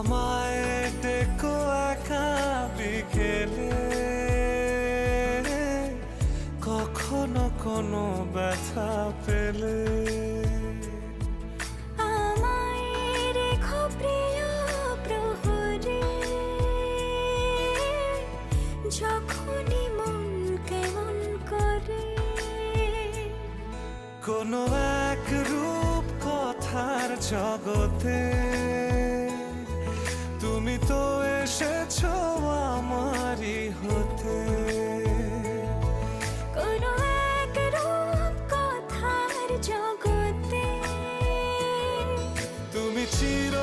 আমায় ডেকো একা বিকেলে, কখনো কোনো ব্যথা পেলে। আমায় রেখো প্রিয় প্রহরে, যখনই মন কেমন করে। কোনো এক রূপ কথার জগতে তুমি তো এসেছো আমারই হতে। কোনো এক রূপ কথার জগতে তুমি চির